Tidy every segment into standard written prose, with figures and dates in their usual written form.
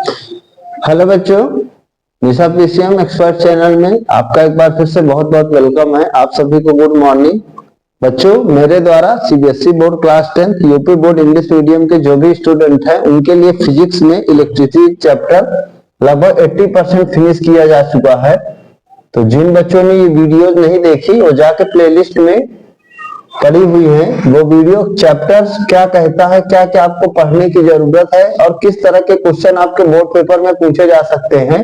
Hello बच्चों, निशा PCM expert channel में आपका एक बार फिर से बहुत बहुत वेलकम है। आप सभी को गुड मॉर्निंग। बच्चों, मेरे द्वारा CBSE board class 10 UP board English medium के जो भी स्टूडेंट हैं उनके लिए फिजिक्स में इलेक्ट्रिसिटी चैप्टर लगभग 80% फिनिश किया जा चुका है। तो जिन बच्चों ने ये वीडियोज नहीं देखी वो जाके प्लेलिस्ट में पड़ी हुई है। वो वीडियो चैप्टर्स क्या कहता है, क्या क्या आपको पढ़ने की जरूरत है और किस तरह के क्वेश्चन आपके बोर्ड पेपर में पूछे जा सकते हैं,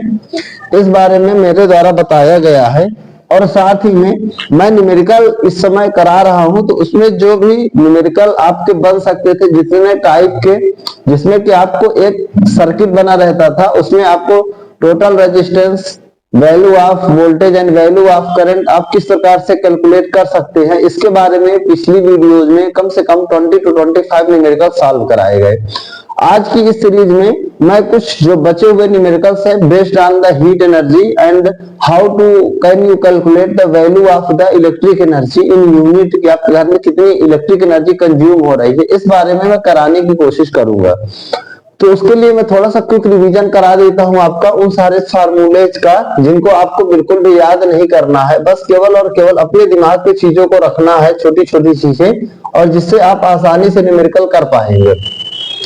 इस बारे में मेरे द्वारा बताया गया है। और साथ ही में मैं न्यूमेरिकल इस समय करा रहा हूं, तो उसमें जो भी न्यूमेरिकल आपके बन सकते थे जितने टाइप के, जिसमें कि आपको एक सर्किट बना रहता था, उसमें आपको total resistance, value of voltage and value of current आप किस प्रकार से कैलकुलेट कर सकते हैं, इसके बारे में पिछली वीडियोज में कम से कम 20 to 25 न्यूमेरिकल सॉल्व कराए गए। आज की इस सीरीज में मैं कुछ जो बचे हुए न्यूमेरिकल्स है based on the heat energy and how to can you calculate the value of the electric energy in unit, कि आपके घर में कितनी इलेक्ट्रिक एनर्जी कंज्यूम हो रही है, इस बारे में मैं कराने की कोशिश करूंगा। तो उसके लिए मैं थोड़ा सा क्विक रिवीजन करा देता हूं आपका उन सारे फार्मूलेज का जिनको आपको बिल्कुल भी याद नहीं करना है, बस केवल और केवल अपने दिमाग पे चीजों को रखना है, छोटी छोटी चीजें, और जिससे आप आसानी से न्यूमेरिकल कर पाएंगे।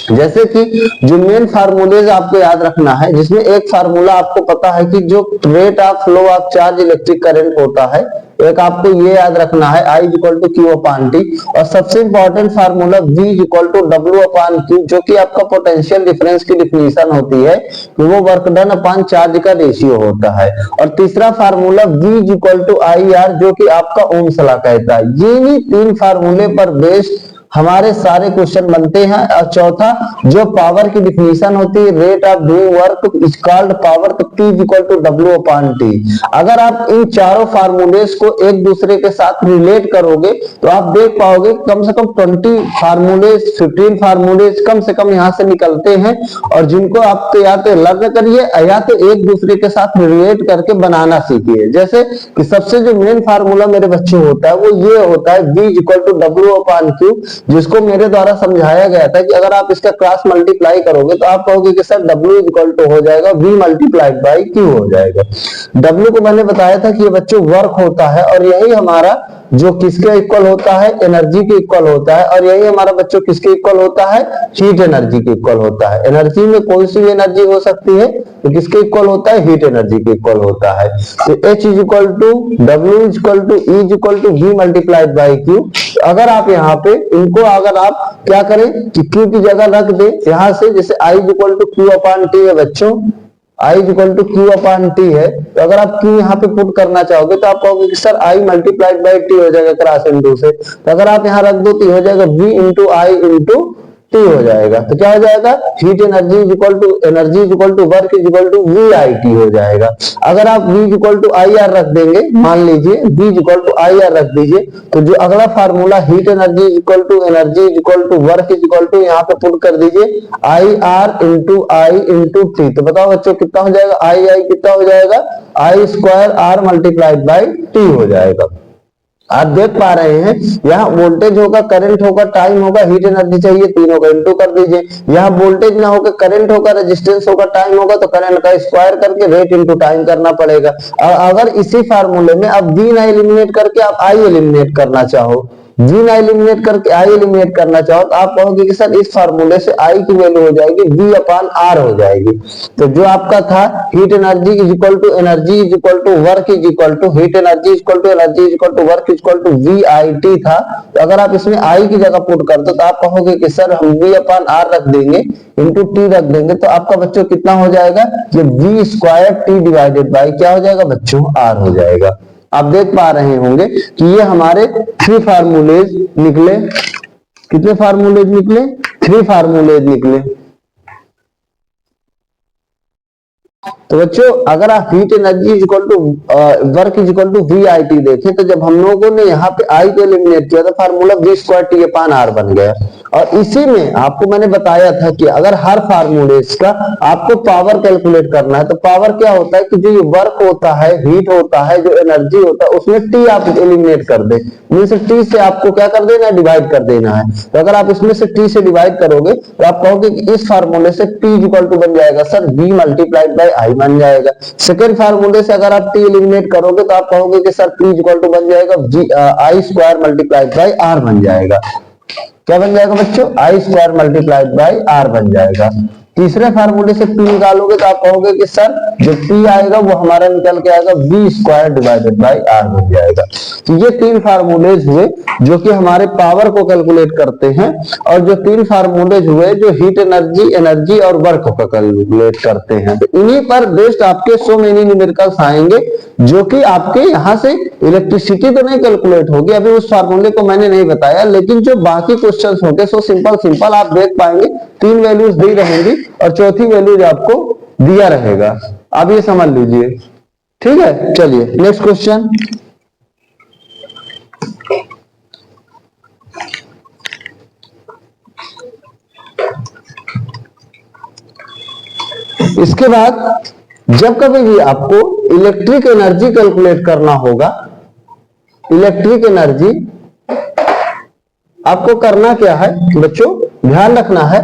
जैसे कि जो मेन फार्मूलेज आपको याद रखना है, जिसमें एक फार्मूला आपको पता है कि जो rate of flow of charge electric current होता है, एक आपको ये याद रखना है I equal to Q upon T, और सबसे important formula V equal to W upon Q, जो कि आपका पोटेंशियल डिफरेंस की डिफिनीशन होती है कि वो वर्क डन अपान चार्ज का रेशियो होता है। और तीसरा formula V equal to I R, जो कि आपका ओम्स लॉ कहता है। ये तीन फार्मूले पर बेस्ड हमारे सारे क्वेश्चन बनते हैं। और चौथा जो पावर की डिफिनीशन होती है, rate of doing work is called power, तो P equal to W upon T. अगर आप इन चारों फार्मूलेस को एक दूसरे के साथ रिलेट करोगे तो आप देख पाओगे कम से कम 20 फार्मूलेस, 15 फार्मूलेस कम से कम यहाँ से निकलते हैं, और जिनको आप तो या तो लर्न करिए या तो एक दूसरे के साथ रिलेट करके बनाना सीखिए। जैसे कि सबसे जो मेन फार्मूला मेरे बच्चे होता है वो ये होता है V equal to W upon Q, जिसको मेरे द्वारा समझाया गया था कि अगर आप इसका क्रॉस मल्टीप्लाई करोगे तो आप कहोगे कि सर W इक्वल टू हो जाएगा V मल्टीप्लाइड बाई Q हो जाएगा। W को मैंने बताया था कि ये बच्चों वर्क होता है, और यही हमारा जो किसके इक्वल होता है, एनर्जी के इक्वल होता है, और यही हमारा बच्चों किसके इक्वल होता है, हीट एनर्जी के इक्वल होता है। एनर्जी में कोई सी भी एनर्जी हो सकती है, तो किसके इक्वल होता है, हीट एनर्जी के इक्वल होता है। तो H is equal to W is equal to E is equal to V multiplied by Q। अगर आप यहाँ पे इनको अगर आप क्या करें कि Q की जगह रख दे यहाँ से, जैसे I is equal to Q upon T है बच्चों, I is equal to Q upon T है, तो अगर आप Q यहाँ पे पुट करना चाहोगे तो आप कहोगे कि sir I multiplied by T हो जाएगा क्रॉस इनटू से, तो अगर आप यहाँ रख दो तो हो जाएगा V into I into T हो जाएगा। तो क्या हो जाएगा, heat energy is equal to energy is equal to work is equal to V I T हो जाएगा। अगर आप V is equal to I R रख देंगे, मान लीजिए V is equal to I R रख दीजिए, तो जो अगला formula heat energy is equal to energy is equal to work is equal to यहाँ पे पुट कर दीजिए I R into I into T. तो बताओ बच्चों कितना हो जाएगा, आई कितना हो जाएगा, I square R multiplied by T हो जाएगा। आप देख पा रहे हैं यहाँ वोल्टेज होगा, करंट होगा, टाइम होगा, हीट एनर्जी चाहिए, तीनों का इंटू कर दीजिए। यहाँ वोल्टेज ना होगा, करंट होगा, रेजिस्टेंस होगा, टाइम होगा, तो करंट का स्क्वायर करके रेट इंटू टाइम करना पड़ेगा। अगर इसी फार्मूले में अब V ना एलिमिनेट करके आप I एलिमिनेट करना चाहो, V ना एलिमिनेट करके I एलिमिनेट करना चाहो, तो आप कहोगे कि सर इस फार्मूले से I की वैल्यू हो जाएगी V अपान R हो जाएगी। तो जो आपका था heat energy is equal to energy is equal to work is equal to heat energy is equal to energy is equal to work is equal to VIT था। तो अगर आप इसमें I की जगह पुट कर दो तो आप कहोगे कि सर हम V अपान R रख देंगे इंटू T रख देंगे, तो आपका बच्चों कितना हो जाएगा, ये V square T divided by क्या हो जाएगा बच्चों, R हो जाएगा। आप देख पा रहे होंगे कि ये हमारे 3 फार्मूलेज निकले। कितने फार्मूलेज निकले, 3 फार्मूलेज निकले। तो बच्चों अगर आप heat energy is equal to work is equal to VIT देखें, तो जब हम लोगों ने यहाँ पे I को एलिमिनेट किया तो फार्मूला V स्क्वायर T अपान R बन गया। और इसी में आपको मैंने बताया था कि अगर हर फार्मूलेस का आपको पावर कैलकुलेट करना है तो पावर क्या होता है कि जो ये वर्क होता है, हीट होता है, जो एनर्जी होता है, उसमें टी आप एलिमिनेट कर दे, मींस टी से आपको क्या कर देना है, डिवाइड कर देना है। तो अगर आप इसमें से टी से डिवाइड करोगे तो आप कहोगे कि इस फार्मूले से P इक्वल टू बन जाएगा sir V multiplied by I बन जाएगा। सेकेंड फार्मूले से अगर आप T एलिमिनेट करोगे तो आप कहोगे कि सर P इक्वल टू बन जाएगा I square multiplied by R बन जाएगा। क्या बन जाएगा बच्चों, I square multiplied by R बन जाएगा। तीसरे फार्मूले से P निकालोगे तो आप कहोगे कि सर जो P आएगा वो हमारा निकल के आएगा V square divided by R बन जाएगा। तो ये तीन फार्मूलेज हुए जो कि हमारे पावर को कैलकुलेट करते हैं, और जो तीन फार्मूलेज हुए जो हीट एनर्जी, एनर्जी और वर्क को कैलकुलेट करते हैं। तो इन्हीं पर बेस्ड आपके सो मेनी न्यूमेरिकल्स आएंगे जो कि आपके यहाँ से इलेक्ट्रिसिटी तो नहीं कैलकुलेट होगी, अभी उस फार्मूले को मैंने नहीं बताया, लेकिन जो बाकी क्वेश्चंस होंगे सो सिंपल आप देख पाएंगे, तीन वैल्यूज दी रहेंगी और चौथी वैल्यूज आपको दिया रहेगा। अब ये समझ लीजिए, ठीक है। चलिए नेक्स्ट क्वेश्चन। इसके बाद जब कभी भी आपको इलेक्ट्रिक एनर्जी कैलकुलेट करना होगा, इलेक्ट्रिक एनर्जी आपको करना क्या है बच्चों, ध्यान रखना है,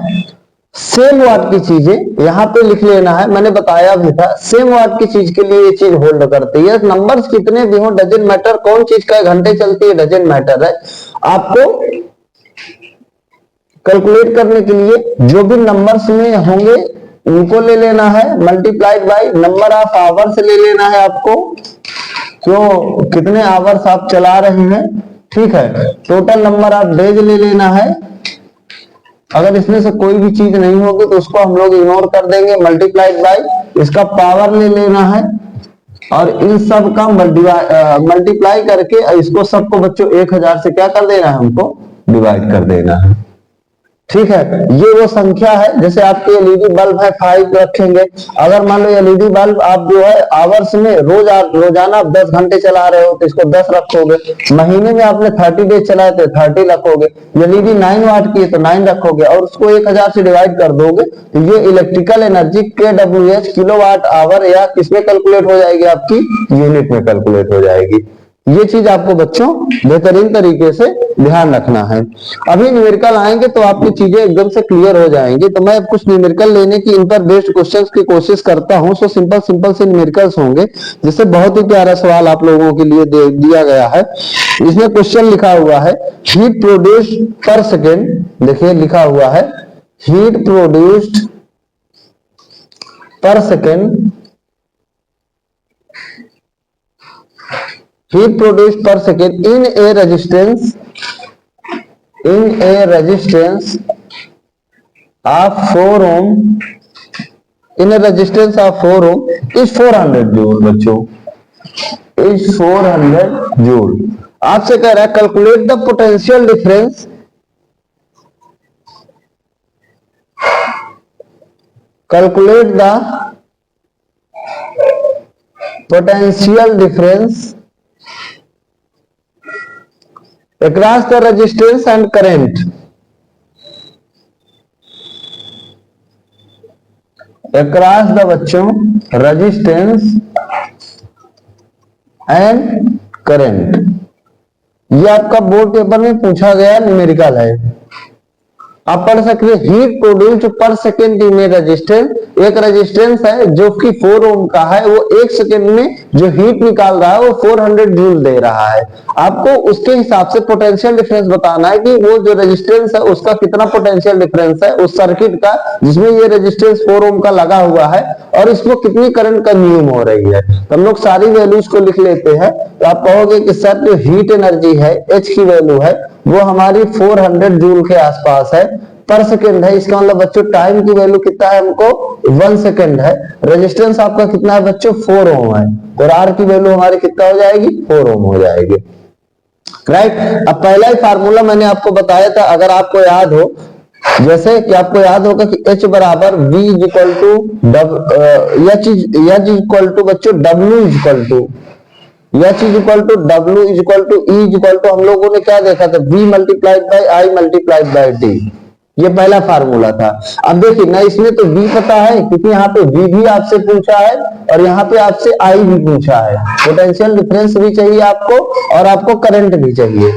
सेम वाट की चीजें यहां पे लिख लेना है। मैंने बताया भी था सेम वाट की चीज के लिए ये चीज होल्ड करती है। नंबर्स कितने भी हो डजंट मैटर, कौन चीज का घंटे चलती है डजंट मैटर है। आपको कैलकुलेट करने के लिए जो भी नंबर्स में होंगे उनको ले लेना है, multiplied by number of hours ले लेना है आपको, तो कितने आवर्स आप चला रहे हैं, ठीक है। टोटल नंबर ऑफ डेज ले लेना है, अगर इसमें से कोई भी चीज नहीं होगी तो उसको हम लोग इग्नोर कर देंगे, मल्टीप्लाइड बाय इसका पावर ले लेना है, और इन सब का मल्टीप्लाई करके इसको सबको बच्चों 1000 से क्या कर देना है, हमको डिवाइड कर देना है, ठीक है। ये वो संख्या है, जैसे आपके एलईडी बल्ब है 5 रखेंगे, अगर मान लो एलईडी बल्ब आप जो है आवर्स में रोजाना 10 घंटे चला रहे हो तो इसको 10 रखोगे, महीने में आपने 30 डेज चलाए तो 30 रखोगे, एलईडी 9 वाट की है तो 9 रखोगे, और उसको 1000 से डिवाइड कर दोगे तो ये electrical energy kWh kilowatt hour या किसमें कैलकुलेट हो जाएगी, आपकी यूनिट में कैलकुलेट हो जाएगी। ये चीज आपको बच्चों बेहतरीन तरीके से ध्यान रखना है। अभी न्यूमेरिकल आएंगे तो आपकी चीजें एकदम से क्लियर हो जाएंगी। तो मैं कुछ न्यूमेरिकल लेने की इन पर बेस्ड क्वेश्चंस की कोशिश करता हूं। सो सिंपल से न्यूमेरिकल्स होंगे, जिससे बहुत ही प्यारा सवाल आप लोगों के लिए दिया गया है। इसमें क्वेश्चन लिखा हुआ है हीट प्रोड्यूस्ड पर सेकेंड, देखिए लिखा हुआ है हीट प्रोड्यूस्ड पर second, heat produced per second in a resistance of 4 ohm, in a resistance of 4 ohm is 400 joule बच्चों, is 400 joule। आपसे कह रहा है calculate the potential difference, calculate the potential difference across the resistance and current, across the बच्चों resistance and current। ये आपका board paper में पूछा गया न्यूमेरिकल है, आप पढ़ सकते हैं। हीट प्रोड्यूस्ड पर सेकेंड इन रेजिस्टेंस, एक रेजिस्टेंस है जो कि 4 ओम का है, वो 1 सेकेंड में जो हीट निकाल रहा है वो 400 जूल दे रहा है। आपको उसके हिसाब से पोटेंशियल डिफरेंस बताना है कि वो जो रेजिस्टेंस है उसका कितना पोटेंशियल डिफरेंस है उस सर्किट का जिसमें ये रेजिस्टेंस 4 ओम का लगा हुआ है, और इसमें कितनी करंट कंज्यूम हो रही है। तो हम लोग सारी वैल्यूज को लिख लेते हैं। तो आप कहोगे कि सर जो हीट एनर्जी है H की वैल्यू है वो हमारी 400 जूल के आसपास है, पर सेकेंड है। इसका मतलब बच्चों टाइम की वैल्यू कितना है, हमको 1 सेकेंड है। रेजिस्टेंस आपका कितना है बच्चों, 4 ओम है, और आर की वैल्यू हमारी कितना हो जाएगी, 4 ओम हो जाएगी, राइट। अब पहला ही फार्मूला मैंने आपको बताया था, अगर आपको याद हो, जैसे कि आपको याद होगा कि H बराबर V इक्वल टू बच्चों W equal to H is equal to W is equal to E is equal to, हम लोगों ने क्या देखा था, v multiplied by I multiplied by D, ये पहला फार्मूला था। अब देखिए ना, इसमें तो v पता है क्योंकि यहाँ पे v भी आपसे पूछा है और यहाँ पे आपसे i भी पूछा है, पोटेंशियल डिफरेंस भी चाहिए आपको और आपको करंट भी चाहिए।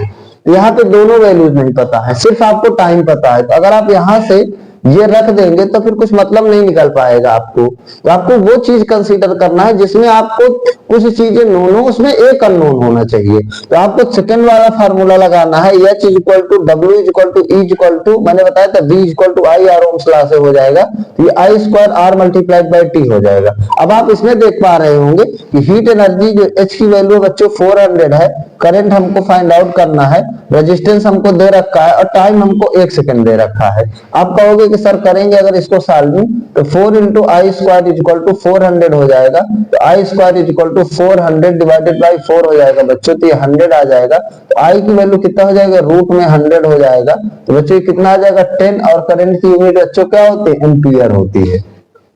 यहाँ पे दोनों वैल्यूज नहीं पता है, सिर्फ आपको टाइम पता है। तो अगर आप यहाँ से ये रख देंगे तो फिर कुछ मतलब नहीं निकल पाएगा आपको। तो आपको वो चीज कंसीडर करना है जिसमें आपको कुछ चीजें नोन हो, उसमें एक अननोन होना चाहिए। तो आपको सेकंड वाला फार्मूला लगाना है, H is equal to W is equal to E is equal to, मैंने बताया था v is equal to I R Ohm's law से हो जाएगा, तो ये I square R multiplied by T हो जाएगा। अब आप इसमें देख पा रहे होंगे कि हीट एनर्जी जो एच की वैल्यू बच्चों 400 है, करंट हमको फाइंड आउट करना है, रेजिस्टेंस हमको दे रखा है और टाइम हमको 1 सेकंड दे रखा है। आप कहोगे कि सर करेंगे अगर इसको सॉल्विंग, तो 4 into I square is equal to 400 हो जाएगा, तो I square is equal to 400 divided by 4 हो जाएगा बच्चों, तो ये 100 आ जाएगा। तो आई की वैल्यू कितना हो जाएगा, रूट में 100 हो जाएगा, तो बच्चों कितना आ जाएगा 10, और करंट की यूनिट बच्चों क्या होती है, एम्पियर होती है।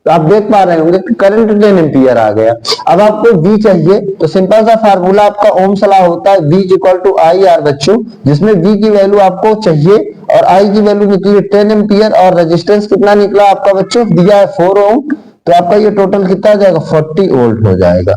तो आप देख पा रहे होंगे कि करंट 10 एम्पियर आ गया। अब आपको V चाहिए तो सिंपल सा फार्मूला आपका ओम्स लॉ होता है, V is equal to I R बच्चों, जिसमें V की वैल्यू आपको चाहिए और I की वैल्यू निकली 10 एम्पियर और रेजिस्टेंस कितना निकला आपका बच्चों, दिया है 4 ओम, तो आपका ये टोटल कितना आ जाएगा, 40 वोल्ट हो जाएगा।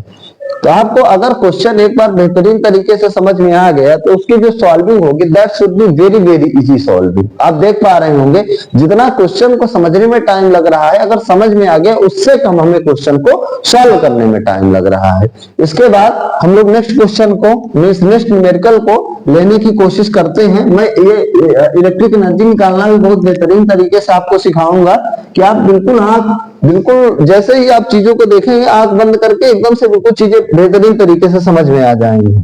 तो आपको अगर क्वेश्चन एक बार बेहतरीन तरीके से समझ में आ गया तो उसकी जो सॉल्विंग होगी that should be very very easy solving. आप देख पा रहे होंगे जितना क्वेश्चन को समझने में टाइम लग रहा है, अगर समझ में आ गया उससे कम हमें क्वेश्चन को सॉल्व करने में टाइम लग रहा है। इसके बाद हम लोग नेक्स्ट क्वेश्चन को, नेक्स्ट न्यूमेरिकल को लेने की कोशिश करते हैं। मैं ये इलेक्ट्रिक एनर्जी निकालना भी बहुत बेहतरीन तरीके से आपको सिखाऊंगा कि आप बिल्कुल जैसे ही आप चीजों को देखेंगे आंख बंद करके एकदम से बिल्कुल चीजें बेहतरीन तरीके से समझ में आ जाएंगी।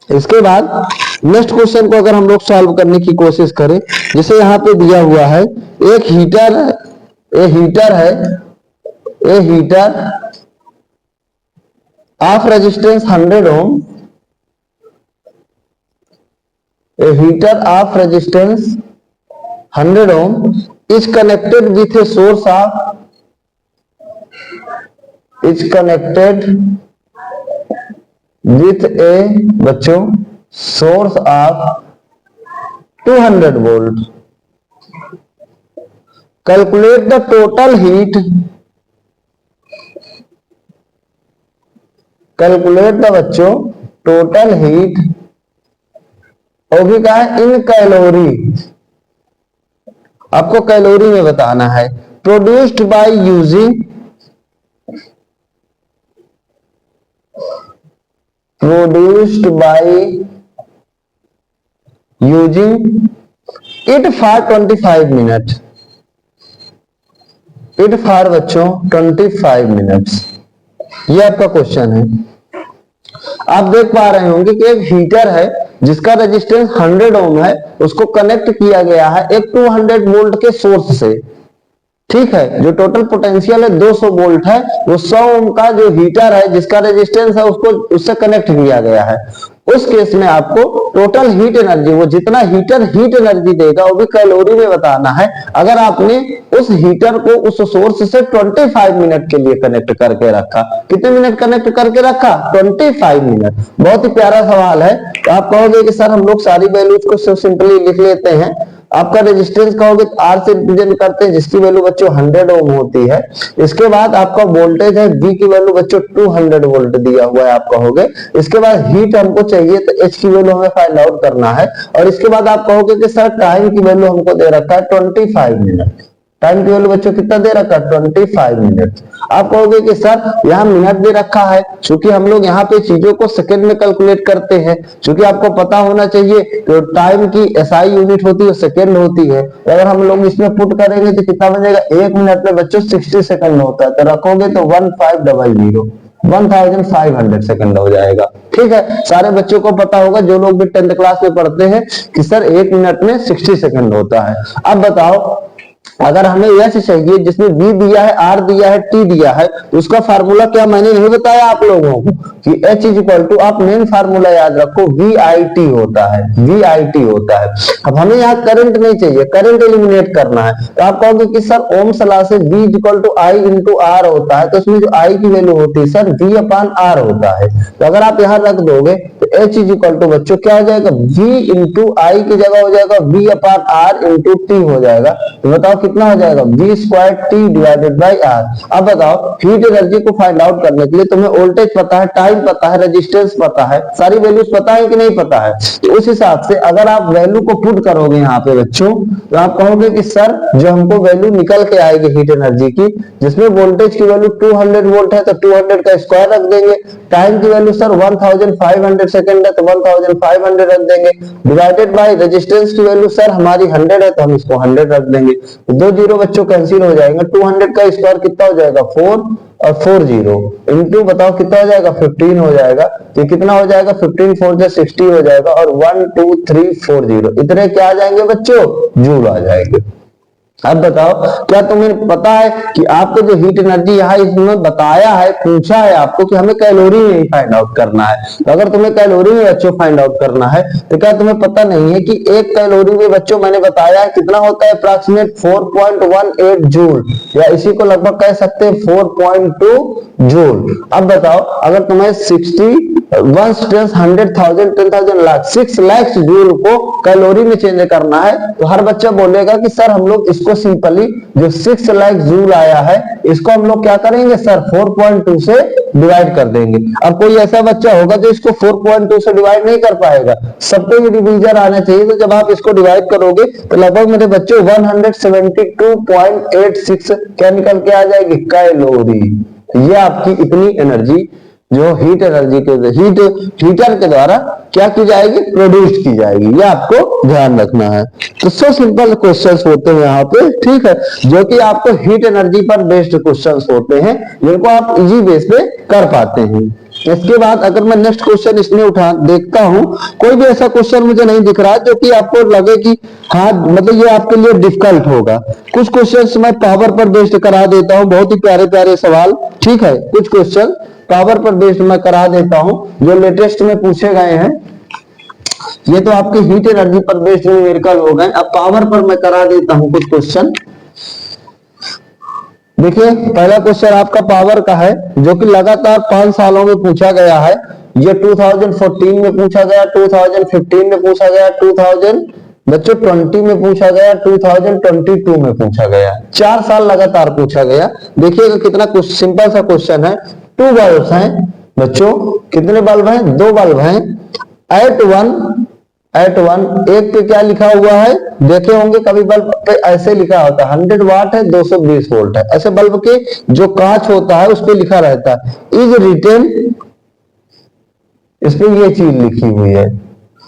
इसके बाद नेक्स्ट क्वेश्चन को अगर हम लोग सॉल्व करने की कोशिश करें, जैसे यहाँ पे दिया हुआ है एक heater of resistance 100 ohm, a heater of resistance 100 ohm is connected with a source of बच्चों source of 200 volt. Calculate the total heat, बच्चों total heat, और भी कहा है इन कैलोरी, आपको कैलोरी में बताना है, produced by using it for 25 minute, it for बच्चों 25 मिनट्स, ये आपका क्वेश्चन है। आप देख पा रहे होंगे कि एक हीटर है जिसका रेजिस्टेंस 100 ओम है, उसको कनेक्ट किया गया है एक 200 वोल्ट के सोर्स से, ठीक है। जो टोटल पोटेंशियल है 200 वोल्ट है, वो 100 ओम का जो हीटर है जिसका रेजिस्टेंस है उसको उससे कनेक्ट किया गया है। उस केस में आपको टोटल हीट एनर्जी, वो जितना हीटर हीट एनर्जी देगा वो भी कैलोरी में बताना है। अगर आपने उस हीटर को उस सोर्स से 25 मिनट के लिए कनेक्ट करके रखा, कितने मिनट कनेक्ट करके रखा, 25 मिनट। बहुत ही प्यारा सवाल है। तो आप कहोगे कि सर हम लोग सारी वैल्यूज को सिंपली लिख लेते हैं। आपका रेजिस्टेंस कहोगे तो R से रिप्रेजेंट करते हैं जिसकी वैल्यू बच्चों 100 ओम होती है। इसके बाद आपका वोल्टेज है V की वैल्यू बच्चों 200 वोल्ट दिया हुआ है आप कहोगे। इसके बाद हीट हमको चाहिए तो H की वैल्यू हमें फाइंड आउट करना है। और इसके बाद आप कहोगे कि सर टाइम की वैल्यू हमको दे रखा है 25 मिनट, टाइम की वैल्यू बच्चों कितना दे रखा है 25 मिनट। आप कहोगे कि सर यहाँ मिनट दे रखा है, क्योंकि हम लोग यहाँ पे चीजों को सेकंड में कैलकुलेट करते हैं, क्योंकि आपको पता होना चाहिए तो टाइम की SI यूनिट होती है सेकंड होती है। तो अगर हम लोग इसमें पुट करेंगे तो कितना बनेगा, 1 मिनट में बच्चों 60 सेकंड होता है, तो रखोगे तो 1500 सेकंड हो जाएगा। ठीक है, सारे बच्चों को पता होगा जो लोग भी 10th क्लास में पढ़ते हैं कि सर 1 मिनट में 60 सेकंड होता है। अब बताओ अगर हमें एच चाहिए जिसमें V दिया है, R दिया है, T दिया है, तो उसका फार्मूला क्या मैंने नहीं बताया आप लोगों को कि H इज इक्वल टू, आप मेन फार्मूला याद रखो, VIT होता है, VIT होता है। अब हमें यहाँ करंट नहीं चाहिए, करंट एलिमिनेट करना है, तो आप कहोगे कि सर ओम्स लॉ से V is equal to I into R होता है, तो उसमें जो I की वैल्यू होती है सर V अपान R होता है। तो अगर आप यहाँ रख दोगे तो H इज इक्वल टू बच्चों क्या हो जाएगा, V इंटू I की जगह हो जाएगा V अपान R इंटू T हो जाएगा। तो बताओ कितना हो जाएगा, V square T divided by R। अब बताओ हीट एनर्जी को फाइंड आउट करने के लिए तुम्हें वोल्टेज पता है, टाइम पता है, रेजिस्टेंस पता है, सारी वैल्यूज पता है कि नहीं पता है। तो उस हिसाब से अगर आप वैल्यू को पुट करोगे यहाँ पे बच्चों, तो आप कहोगे कि सर जो हमको वैल्यू निकल के आएगी हीट एनर्जी की, जिसमें वोल्टेज की वैल्यू 200 वोल्ट है तो 200 का स्क्वायर रख देंगे, टाइम की वैल्यू सर 1500 सेकंड है तो 1500 रख देंगे, डिवाइडेड बाय रेजिस्टेंस की वैल्यू सर हमारी 100 है तो हम इसको 100 रख देंगे। तो दो जीरो बच्चों कैंसिल हो जाएंगे, 200 का स्क्वायर कितना हो जाएगा 4 और 4 जीरो इंटू बताओ कितना हो जाएगा 15 हो जाएगा। तो कितना हो जाएगा 15 4 से 60 हो जाएगा और 1 2 3 4 जीरो इतने क्या आ जाएंगे बच्चों, जूल आ जाएंगे। अब बताओ क्या तुम्हें पता है कि आपको जो हीट एनर्जी यहाँ इसमें बताया है, पूछा है आपको कि हमें कैलोरी में ही फाइंड आउट करना है। तो अगर तुम्हें कैलोरी में बच्चों फाइंड आउट करना है तो क्या तुम्हें पता नहीं है कि एक कैलोरी में बच्चों मैंने बताया है कितना होता है, अप्रॉक्सीमेट 4.18 जूल, या इसी को लगभग कह सकते हैं 4.2 जूल। अब बताओ अगर तुम्हें 60 100,000 10,000 लाख 6 लाख जूल को कैलोरी में चेंज करना है, तो हर बच्चा बोलेगा कि सर हम लोग इसको सिंपली जो 6 लाख जूल आया है इसको हम लोग क्या करेंगे सर 4.2 से डिवाइड कर देंगे। अब कोई ऐसा बच्चा होगा जो इसको 4.2 से डिवाइड नहीं कर पाएगा, सबको ये डिवीजन आना चाहिए। तो जब आप इसको डिवाइड करोगे तो लगभग मेरे बच्चों 172.86 क्या निकल के आ जाएगी, कैलोरी। ये आपकी इतनी एनर्जी जो हीट एनर्जी के हीटर के द्वारा क्या की जाएगी, प्रोड्यूस की जाएगी, ये आपको ध्यान रखना है। तो सो सिंपल क्वेश्चंस होते हैं यहाँ पे, ठीक है, जो कि आपको हीट एनर्जी पर बेस्ड क्वेश्चंस होते हैं जिनको आप इजी बेस पे कर पाते हैं। इसके बाद अगर मैं नेक्स्ट क्वेश्चन इसमें उठा देखता हूं, कोई भी ऐसा क्वेश्चन मुझे नहीं दिख रहा जो कि आपको लगे कि हाँ मतलब ये आपके लिए डिफिकल्ट होगा। कुछ क्वेश्चंस मैं पावर पर बेस्ड करा देता हूं, बहुत ही प्यारे प्यारे सवाल, ठीक है, कुछ क्वेश्चन पावर पर बेस्ड मैं करा देता हूं जो लेटेस्ट में पूछे गए हैं। ये तो आपके हीट एनर्जी पर बेस्ड न्यूमेरिकल हो गए, अब पावर पर मैं करा देता हूं कुछ क्वेश्चन। देखिए पहला क्वेश्चन आपका पावर का है जो कि लगातार 5 सालों में पूछा गया है। ये 2014 में पूछा गया, 2015 में पूछा गया, 2020 में पूछा गया, 2022 में पूछा गया, 4 साल लगातार पूछा गया। देखिएगा कितना सिंपल सा क्वेश्चन है। 2 बल्ब हैं बच्चों, कितने बल्ब हैं, 2 बल्ब हैं। एट वन एक पे क्या लिखा हुआ है, देखे होंगे कभी बल्ब पे ऐसे लिखा होता है 100 वाट है 220 वोल्ट है, ऐसे बल्ब के जो कांच होता है उस पे लिखा रहता है इज रिटेन, इस पे ये चीज लिखी हुई है।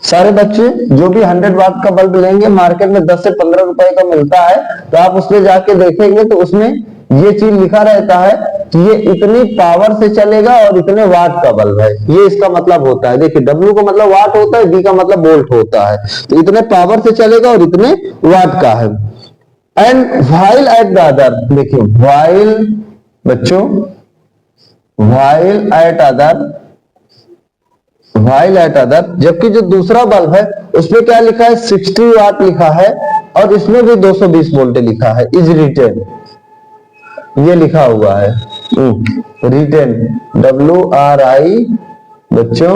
सारे बच्चे जो भी 100 वाट का बल्ब लेंगे मार्केट में 10 से 15 रुपए का मिलता है, तो आप उस पे जाके देखेंगे तो उसमें ये चीज लिखा रहता है कि ये इतनी पावर से चलेगा और इतने वाट का बल्ब है, ये इसका मतलब होता है। देखिए W का मतलब वाट होता है, B का मतलब वोल्ट होता है, तो इतने पावर से चलेगा और इतने वाट का है। And while at the other, देखिए व्हाइल बच्चों, व्हाइल एट अदर, जबकि जो दूसरा बल्ब है उसमें क्या लिखा है 60 वाट लिखा है और इसमें भी 220 वोल्ट लिखा है, इज रिटेन, ये लिखा हुआ है रिटेन, WRI बच्चों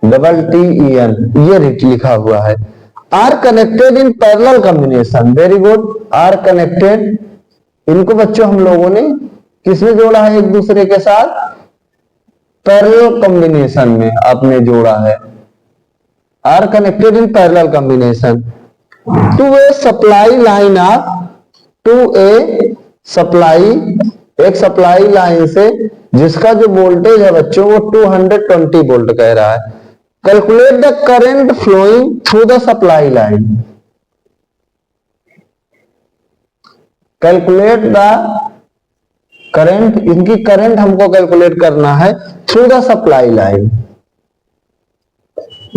TTEN, ये लिखा हुआ है। Are connected in parallel combination, very good, are connected, इनको बच्चों हम लोगों ने किसमें जोड़ा है, एक दूसरे के साथ पैरेलल कॉम्बिनेशन में आपने जोड़ा है। Are connected in parallel combination to a supply line of, to a supply, एक सप्लाई लाइन से जिसका जो वोल्टेज है बच्चों वो 220 वोल्ट कह रहा है। Calculate the current flowing through the supply line, calculate the current, इनकी करंट हमको कैलकुलेट करना है थ्रू द सप्लाई लाइन।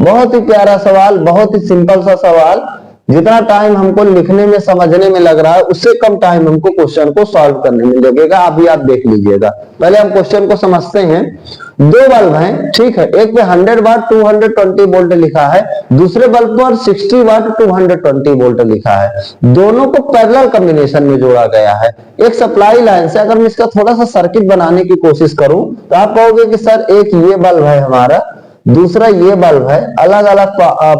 बहुत ही प्यारा सवाल, बहुत ही सिंपल सा सवाल, जितना टाइम हमको लिखने में समझने में लग रहा है उससे कम टाइम हमको क्वेश्चन को सॉल्व करने में लगेगा। अभी आप देख लीजिएगा, पहले हम क्वेश्चन को समझते हैं। दो बल्ब हैं, ठीक है, एक पे 100 वाट 220 वोल्ट लिखा है, दूसरे बल्ब पर 60 वाट 220 वोल्ट लिखा है। दोनों को पैरेलल कॉम्बिनेशन में जोड़ा गया है एक सप्लाई लाइन से। अगर मैं इसका थोड़ा सा सर्किट बनाने की कोशिश करूं तो आप कहोगे कि सर एक ये बल्ब है हमारा, दूसरा ये बल्ब है, अलग अलग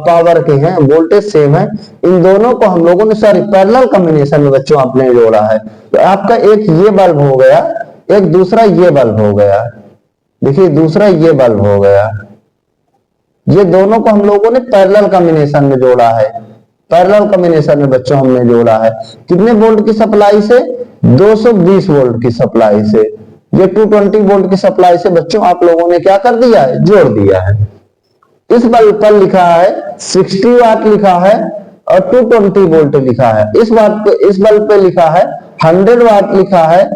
पावर के हैं, वोल्टेज सेम है, इन दोनों को हम लोगों ने सॉरी पैरेलल कॉम्बिनेशन में बच्चों आपने जोड़ा है। तो आपका एक ये बल्ब हो गया, एक दूसरा ये बल्ब हो गया, देखिए दूसरा ये बल्ब हो गया, ये दोनों को हम लोगों ने पैरेलल कॉम्बिनेशन में जोड़ा है। पैरेलल कॉम्बिनेशन में बच्चों हमने जोड़ा है कितने वोल्ट की सप्लाई से, 220 वोल्ट की सप्लाई से। ये 220 वोल्ट की सप्लाई से बच्चों आप लोगों ने क्या कर दिया है, जोड़ दिया है। इस बल्ब पर लिखा है 60 वाट लिखा है और 220 वोल्ट लिखा है। इस बल्ब पे लिखा है 100 वाट लिखा है,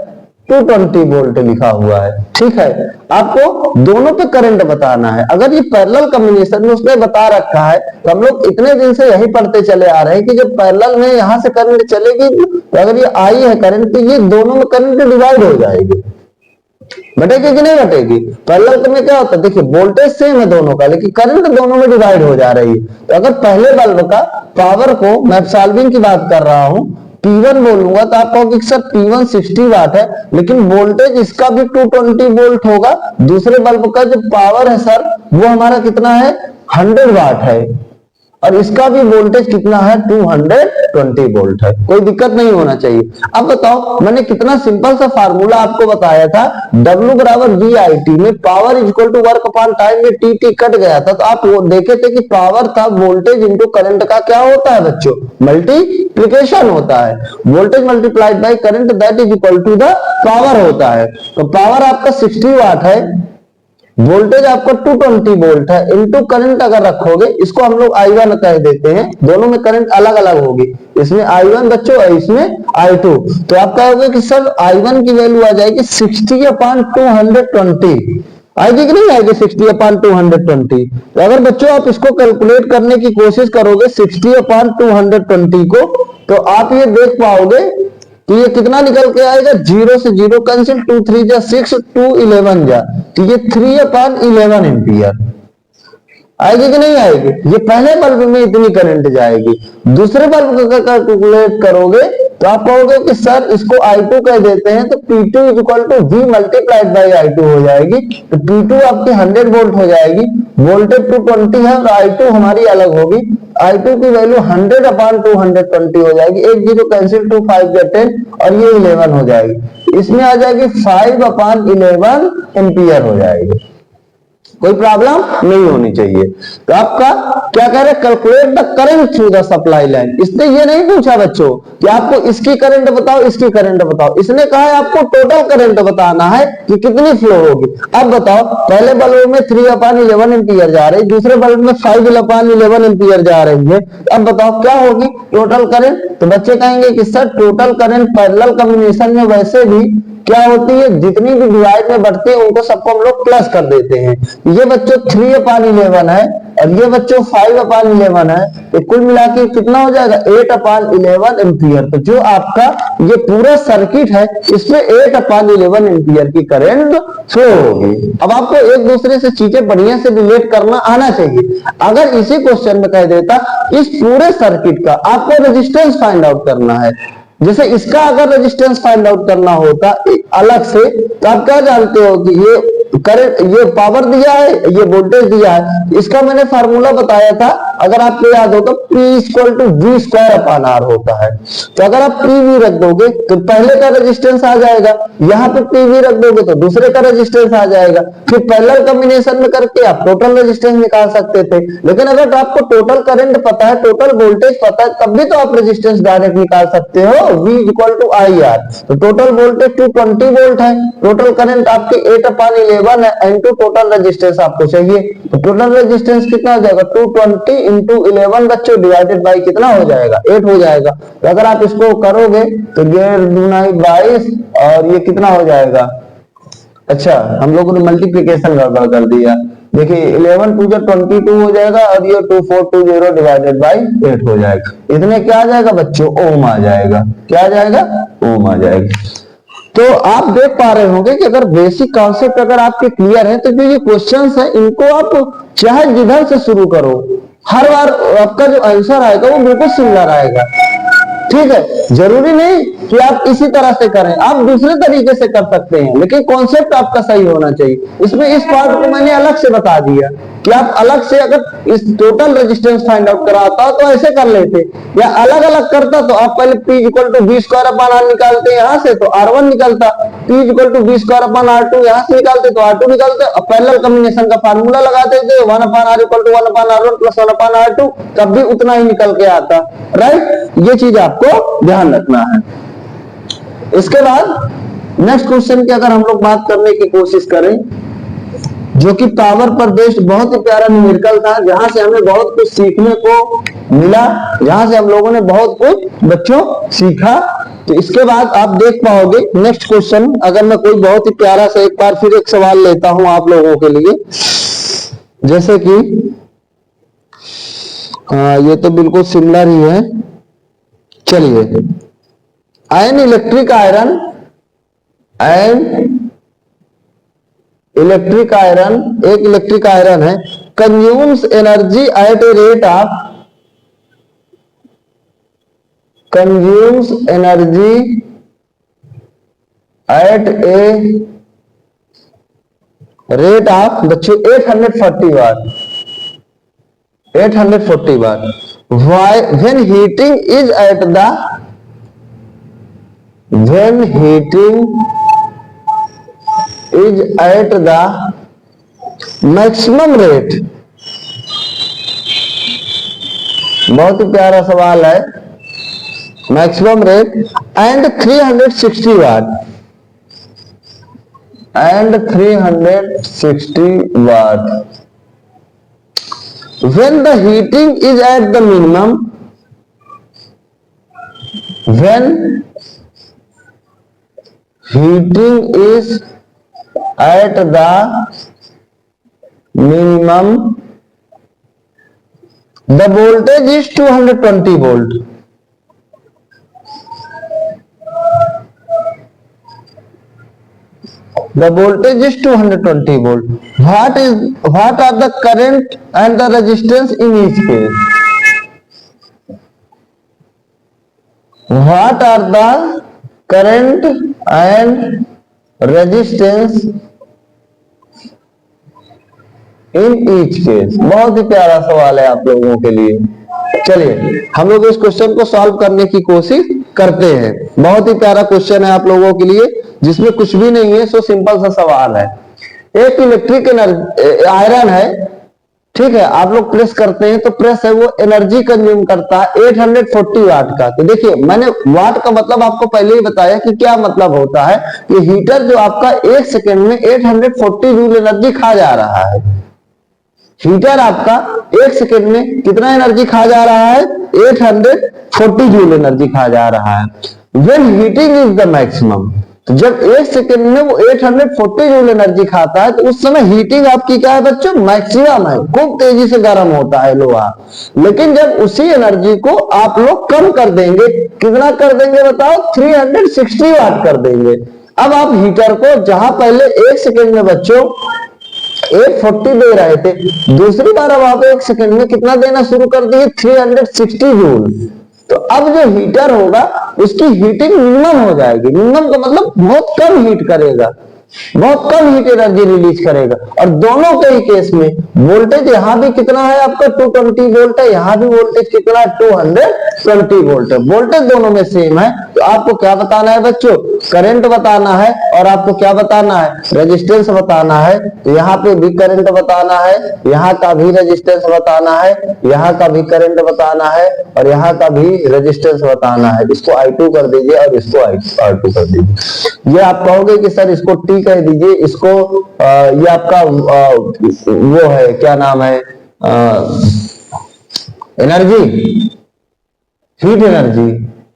220 वोल्ट लिखा हुआ है, ठीक है। आपको दोनों पे करंट बताना है। अगर ये पैरेलल कॉम्बिनेशन में उसने बता रखा है तो हम लोग इतने दिन से यही पढ़ते चले आ रहे हैं कि जब पैरेलल में यहां से करंट चलेगी तो अगर ये आई है करंट तो ये दोनों में करंट डिवाइड हो जाएगी, बटेगी कि नहीं बटेगी। पैरेलल में क्या होता है, देखिए वोल्टेज सेम है दोनों का लेकिन करंट दोनों में डिवाइड हो जा रही है। तो अगर पहले बल्ब का पावर को मैं सॉल्विंग की बात कर रहा हूं P1 बोलूंगा तो आप कहोगे सर P1 60 वाट है लेकिन वोल्टेज इसका भी 220 वोल्ट होगा, दूसरे बल्ब का जो पावर है सर वो हमारा कितना है 100 वाट है और इसका भी वोल्टेज कितना है 220 वोल्ट है। कोई दिक्कत नहीं होना चाहिए। अब बताओ मैंने कितना सिंपल सा फार्मूला आपको बताया था, W बराबर VIT में power equal to work upon time में टी कट गया था तो आप वो देखे थे कि पावर था वोल्टेज इंटू करंट का क्या होता है बच्चों, मल्टीप्लीकेशन होता है। Voltage multiplied by current that is equal to the power होता है। तो पावर आपका 60 वाट है, वोल्टेज आपका 220 वोल्ट है, इनटू करंट अगर रखोगे इसको हम लोग I1 कह देते हैं, दोनों में करंट अलग अलग होगी, इसमें I1 बच्चों और इसमें I2। तो आप कहोगे कि सर I1 की वैल्यू आ जाएगी 60/220, आएगी कि नहीं आएगी 60/220। तो अगर बच्चों आप इसको कैलकुलेट करने की कोशिश करोगे 60/220 को तो आप ये देख पाओगे तो ये कितना निकल के आएगा, 0 से 0 कैंसिल, 2 3 जा 6, 2 11 जा, तो ये 3/11 एम्पियर आएगी कि नहीं आएगी। ये पहले बल्ब में इतनी करंट जाएगी। दूसरे बल्ब का कैलकुलेट करोगे तो आप कहोगे कि सर इसको I2 कह देते हैं तो P2 equal to V multiplied by I2 हो जाएगी। तो P2 आपकी 100 वोल्ट हो जाएगी, वोल्टेज 220 है और I2 हमारी अलग होगी। I2 की वैल्यू 100/220 हो जाएगी, 1 0 कैंसिल, 2 5 जा 10 और ये 11 हो जाएगी। इसमें आ जाएगी 5/11 एम्पियर हो जाएगी। कोई प्रॉब्लम नहीं होनी चाहिए। तो आपका क्या कह रहे, calculate the current through the supply line. इसने ये नहीं पूछा बच्चों कि आपको इसकी करंट बताओ इसकी करंट बताओ, इसने कहा है आपको टोटल करंट बताना है कि कितनी फ्लो होगी। अब बताओ पहले बल्ब में 3/11 एम्पियर जा रही, दूसरे बल्ब में 5/11 एम्पियर जा रही है। अब बताओ क्या होगी टोटल करंट। तो बच्चे कहेंगे कि sir total current parallel combination में वैसे भी क्या होती है, जितनी भी डिवाइड में बढ़ती है उनको सबको हम लोग प्लस कर देते हैं। ये बच्चों 3/11 है और ये बच्चों 5/11 है, तो कुल मिला के कितना हो जाएगा 8/11 एम्पियर। तो जो आपका ये पूरा सर्किट है इसमें 8/11 एम्पियर की करंट फ्लो होगी। अब आपको एक दूसरे से चीजें बढ़िया से रिलेट करना आना चाहिए। अगर इसी क्वेश्चन में कह देता इस पूरे सर्किट का आपको रेजिस्टेंस फाइंड आउट करना है, जैसे इसका अगर रेजिस्टेंस फाइंड आउट करना होता अलग से तो आप क्या जानते हो कि ये करंट, ये पावर दिया है, ये वोल्टेज दिया है। इसका मैंने फार्मूला बताया था, अगर आपको याद हो तो P इक्वल टू V²/R होता है। तो अगर आप PV रख दोगे तो पहले का रेजिस्टेंस आ जाएगा, यहाँ पे PV रख दोगे तो दूसरे का रेजिस्टेंस आ जाएगा। फिर पैरेलल कॉम्बिनेशन में करके आप टोटल रेजिस्टेंस निकाल सकते थे। लेकिन अगर आपको टोटल करंट पता है, टोटल वोल्टेज पता है, तब भी तो आप रेजिस्टेंस डायरेक्ट निकाल सकते हो, V इक्वल टू IR। तो टोटल वोल्टेज 220 वोल्ट है, टोटल करंट आपके 8/11 है, इनटू टोटल रेजिस्टेंस आपको चाहिए। तो टोटल रेजिस्टेंस कितना हो जाएगा 220 इंटू 11 बच्चों डिवाइडेड बाई कितना हो जाएगा 8 हो जाएगा। तो अगर आप इसको करोगे तो 22 और ये कितना हो जाएगा, अच्छा हम लोगों ने मल्टीप्लीकेशन गड़बड़ कर दिया, देखिए 11 टू 22 हो जाएगा और ये 2420 डिवाइडेड बाई 8 हो जाएगा। इतने क्या आ जाएगा बच्चों, ओम आ जाएगा। क्या आ जाएगा, ओम आ जाएगा। तो आप देख पा रहे होंगे कि अगर बेसिक कॉन्सेप्ट अगर आपके क्लियर है तो जो ये क्वेश्चंस है इनको आप चाहे जिधर से शुरू करो, हर बार आपका जो आंसर आएगा वो बिल्कुल सिमिलर आएगा। ठीक है, जरूरी नहीं कि आप इसी तरह से करें, आप दूसरे तरीके से कर सकते हैं, लेकिन कॉन्सेप्ट आपका सही होना चाहिए। इसमें इस पार्ट को मैंने अलग से बता दिया कि आप अलग से अगर इस टोटल रेजिस्टेंस फाइंड आउट कराता तो ऐसे कर लेते, या अलग अलग करता तो आप पहले P equal to B square upon R निकालते यहाँ से तो R1 निकलता, P equal to B square upon R2 यहाँ से निकालते तो R2 निकलते, और पैरेलल कॉम्बिनेशन का फार्मूला लगाते थे 1 upon R equal to 1 upon R1 plus 1 upon R2, तब भी उतना ही निकल के आता। राइट, ये चीज आपको ध्यान रखना है। इसके बाद नेक्स्ट क्वेश्चन की अगर हम लोग बात करने की कोशिश करें, जो कि पावर पर बेस्ड बहुत ही प्यारा न्यूमेरिकल था, जहां से हमें बहुत कुछ सीखने को मिला, जहां से हम लोगों ने बहुत कुछ बच्चों सीखा। तो इसके बाद आप देख पाओगे नेक्स्ट क्वेश्चन, अगर मैं कोई बहुत ही प्यारा सा एक बार फिर एक सवाल लेता हूं आप लोगों के लिए, जैसे कि ये तो बिल्कुल सिमिलर ही है। चलिए, an electric iron and electric iron, एक इलेक्ट्रिक आयरन है, consumes energy at a rate of, consumes energy at a rate of बच्चों 840 वाट, 840 वाट। Why when heating is at the, when heating is at the maximum rate, बहुत ही प्यारा सवाल है, maximum rate and 360 watt, and 360 watt, when the heating is at the minimum, when heating is at the minimum, the voltage is 220 volt. The voltage is 220 volt. What are the current and the resistance in each case? What are the current and resistance in each case? बहुत ही प्यारा सवाल है आप लोगों के लिए। चलिए हम लोग इस क्वेश्चन को सॉल्व करने की कोशिश करते हैं। बहुत ही प्यारा क्वेश्चन है आप लोगों के लिए, जिसमें कुछ भी नहीं है, सो सिंपल सा सवाल है। एक इलेक्ट्रिक आयरन है, ठीक है, आप लोग प्रेस करते हैं तो प्रेस है वो एनर्जी कंज्यूम करता है 840 वाट का। तो देखिए मैंने वाट का मतलब आपको पहले ही बताया कि क्या मतलब होता है कि हीटर जो आपका 1 सेकेंड में 840 जूल एनर्जी खा जा रहा है। हीटर आपका 1 सेकेंड में कितना एनर्जी खा जा रहा है, 840 जूल एनर्जी खा जा रहा है। When heating is the maximum, तो जब 1 सेकेंड में वो 840 जूल एनर्जी खाता है तो उस समय हीटिंग आपकी क्या है बच्चों, मैक्सिमम है, खूब तेजी से गर्म होता है लोहा। लेकिन जब उसी एनर्जी को आप लोग कम कर देंगे, कितना कर देंगे बताओ, 360 वाट कर देंगे। अब आप हीटर को जहां पहले 1 सेकेंड में बच्चों 840 दे रहे थे, दूसरी बार अब आप 1 सेकेंड में कितना देना शुरू कर दिए, 360 जूल। तो अब जो हीटर होगा उसकी हीटिंग मिनिमम हो जाएगी। मिनिमम का मतलब बहुत कम हीट करेगा, बहुत कम हीट एनर्जी रिलीज करेगा। और दोनों के ही केस में वोल्टेज यहां भी कितना है आपका 220 वोल्ट है, यहां भी वोल्टेज कितना 220 वोल्ट है। वोल्टेज दोनों में सेम है। तो आपको क्या बताना है बच्चों, करंट बताना है, और आपको क्या बताना है, रेजिस्टेंस बताना है। तो यहाँ पे भी करंट बताना है, यहाँ का भी रेजिस्टेंस बताना है, यहाँ का भी करंट बताना है, और यहाँ का भी रेजिस्टेंस बताना है। इसको I2 कर दीजिए और इसको R2 कर दीजिए। ये आप कहोगे कि सर इसको T कह दीजिए, इसको ये आपका वो है, क्या नाम है, एनर्जी, हीट एनर्जी,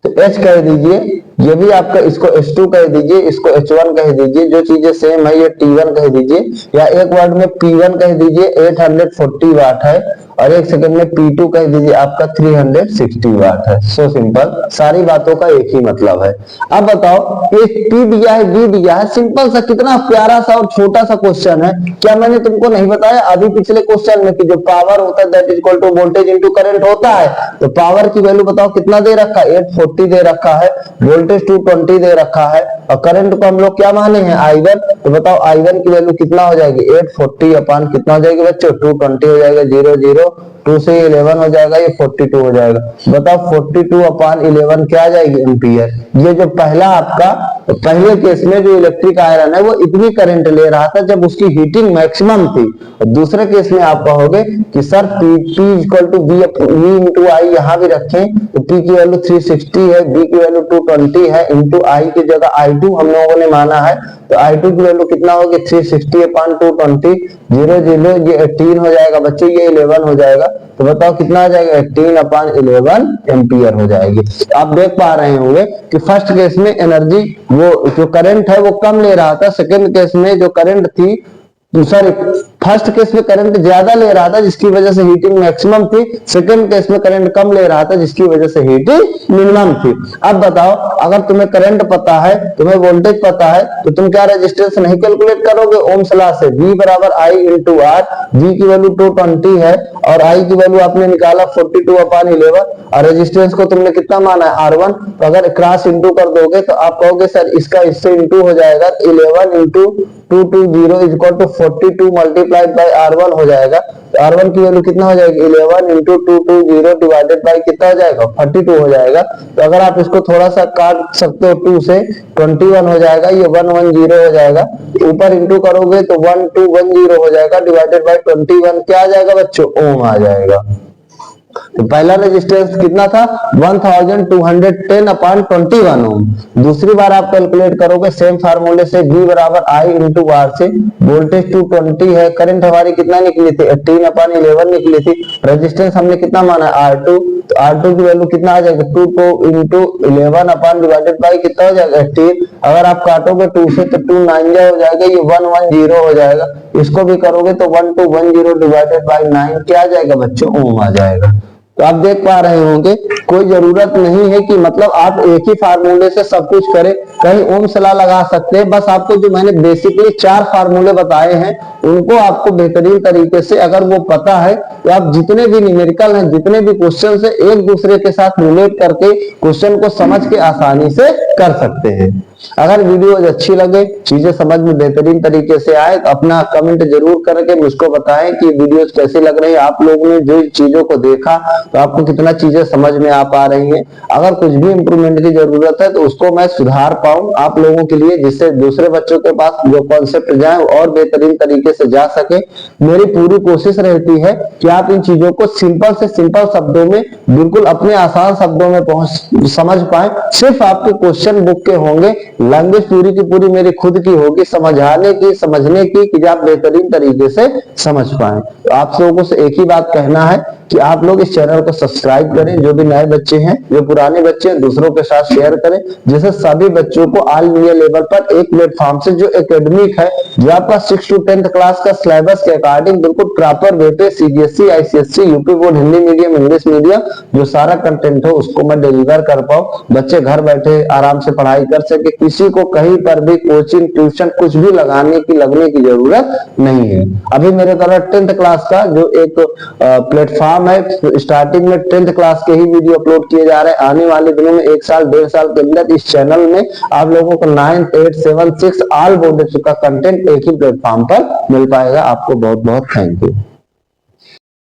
तो H कह दीजिए, ये भी आपका, इसको H2 कह दीजिए, इसको H1 कह दीजिए, जो चीजें सेम है ये T1 कह दीजिए, या एक वर्ड में P1 कह दीजिए 840 वाट है, और एक सेकंड में P2 कह दीजिए आपका 360 वाट है। सो सिंपल, सारी बातों का एक ही मतलब है। अब बताओ, ये P दिया है, B दिया है, सिंपल सा, कितना प्यारा सा और छोटा सा क्वेश्चन है। क्या मैंने तुमको नहीं बताया अभी पिछले क्वेश्चन में कि जो पावर होता है that is equal to voltage into current होता है। तो पावर की वैल्यू बताओ कितना दे रखा है, 840 दे रखा है, वोल्टेज 220 दे रखा है, और करंट को हम लोग क्या माने हैं, I1। तो बताओ I1 की वैल्यू कितना हो जाएगी, 840 अपान कितना हो जाएगी बच्चों, 220 हो जाएगा, 0 0 2 से 11 हो जाएगा, ये 42 हो जाएगा। बताओ 42 अपान 11 क्या आ जाएगी, एम्पियर। ये जो पहला आपका, तो पहले केस में जो इलेक्ट्रिक आयरन है वो इतनी करंट ले रहा था जब उसकी हीटिंग मैक्सिमम थी, और दूसरे केस में आप कहोगे कि sir P equal to V into I यहाँ भी रखें, तो P की वैल्यू 360 है, B की वैल्यू 220 है, इंटू I की जगह I2 हम लोगों ने माना है, तो I2 की वैल्यू कितना होगी, 360 अपान 220, 0 0 ये 18 हो जाएगा बच्चों, ये 11 हो जाएगा। तो बताओ कितना आ जाएगा, 18 अपान 11 एम्पियर हो जाएगी। आप देख पा रहे होंगे कि फर्स्ट केस में एनर्जी, वो जो करंट है वो कम ले रहा था, सेकंड केस में जो करंट थी, सॉरी फर्स्ट केस में करंट ज्यादा ले रहा था जिसकी वजह से हीटिंग मैक्सिमम थी, सेकंड केस में करंट कम ले रहा था जिसकी वजह से हीटिंग मिनिमम थी। अब बताओ, अगर तुम्हें करंट पता है, तुम्हें वोल्टेज पता है, तो तुम क्या रेजिस्टेंस नहीं कैलकुलेट करोगे ओम्स लॉ से, V बराबर I इंटू आर, V की वैल्यू 220 है और I की वैल्यू आपने निकाला 42 अपान 11, और रेजिस्टेंस को तुमने कितना माना है, R1। तो अगर क्रॉस इंटू कर दोगे तो आप कहोगे सर इसका इससे इंटू हो जाएगा, 11 into 220 is equal to 42 multiplied by R1 हो जाएगा। तो R1 की वैल्यू कितना हो जाएगी, 11 इंटू 220 डिवाइडेड बाय कितना हो जाएगा, 42 हो जाएगा। तो अगर आप इसको थोड़ा सा काट सकते हो 2 से, 21 हो जाएगा, ये 110 हो जाएगा, ऊपर इंटू करोगे तो 1210 हो जाएगा, डिवाइडेड बाय 21 क्या आ जाएगा बच्चों, ओम आ जाएगा। तो पहला रेजिस्टेंस कितना था, 1210 अपान 21 ओम। दूसरी बार आप कैलकुलेट करोगे सेम फार्मूले से, V बराबर I इंटू आर से, वोल्टेज 220 है, करंट हमारी कितना निकली थी, 18 अपान 11 निकली थी, रेजिस्टेंस हमने कितना माना R2, तो R2 की वैल्यू कितना आ जाएगा, 2 इंटू 11 अपान डिवाइडेड बाई कितना हो जाएगा, 18। अगर आप काटोगे 2 से तो 2 9 हो जाएगा, ये 110 हो जाएगा। इसको भी करोगे तो 1210 डिवाइडेड बाई 9 क्या आ जाएगा बच्चों, ओम आ जाएगा। तो आप देख पा रहे होंगे कोई जरूरत नहीं है कि मतलब आप एक ही फार्मूले से सब कुछ करें, कहीं ओम्स लॉ लगा सकते हैं। बस आपको जो मैंने बेसिकली 4 फार्मूले बताए हैं उनको आपको बेहतरीन तरीके से अगर वो पता है तो आप जितने भी न्यूमेरिकल हैं, जितने भी क्वेश्चन है, एक दूसरे के साथ रिलेट करके क्वेश्चन को समझ के आसानी से कर सकते हैं। अगर वीडियो अच्छी लगे, चीजें समझ में बेहतरीन तरीके से आए तो अपना कमेंट जरूर करके मुझको बताएं कि वीडियोस कैसी लग रही है, आप लोगों ने जो चीजों को देखा तो आपको कितना चीजें समझ में आ पा रही हैं। अगर कुछ भी इंप्रूवमेंट की जरूरत है तो उसको मैं सुधार पाऊं आप लोगों के लिए, जिससे दूसरे बच्चों के पास जो कॉन्सेप्ट जाए और बेहतरीन तरीके से जा सके। मेरी पूरी कोशिश रहती है कि आप इन चीजों को सिंपल से सिंपल शब्दों में, बिल्कुल अपने आसान शब्दों में समझ पाए। सिर्फ आपके क्वेश्चन बुक के होंगे, लैंग्वेज पूरी की पूरी मेरी खुद की होगी समझाने की, समझने की, कि आप बेहतरीन तरीके से समझ पाए। तो आप लोगों से एक ही बात कहना है कि आप लोग इस चैनल को सब्सक्राइब करें, जो भी नए बच्चे हैं, जो पुराने बच्चे हैं, दूसरों के साथ शेयर करें, जिससे सभी बच्चों को ऑल इंडिया लेवल पर एक प्लेटफॉर्म से जो एकेडमिक है, जो आपका 6 to 10th क्लास का सिलेबस के अकॉर्डिंग बिल्कुल प्रॉपर वे पे CBSE, ICSE, UP board, Hindi medium, English medium, जो सारा कंटेंट हो उसको मैं डिलीवर कर पाऊं, बच्चे घर बैठे आराम से पढ़ाई कर सके, किसी को कहीं पर भी कोचिंग, ट्यूशन कुछ भी लगने की जरूरत नहीं है। अभी मेरे तरफ 10th क्लास का जो एक प्लेटफॉर्म है, स्टार्टिंग में 10th क्लास के ही वीडियो अपलोड किए जा रहे हैं। आने वाले दिनों में 1 साल 1.5 साल के अंदर इस चैनल में आप लोगों को 9th 8th 7th 6th all board का कंटेंट एक ही प्लेटफॉर्म पर मिल पाएगा। आपको बहुत बहुत थैंक यू।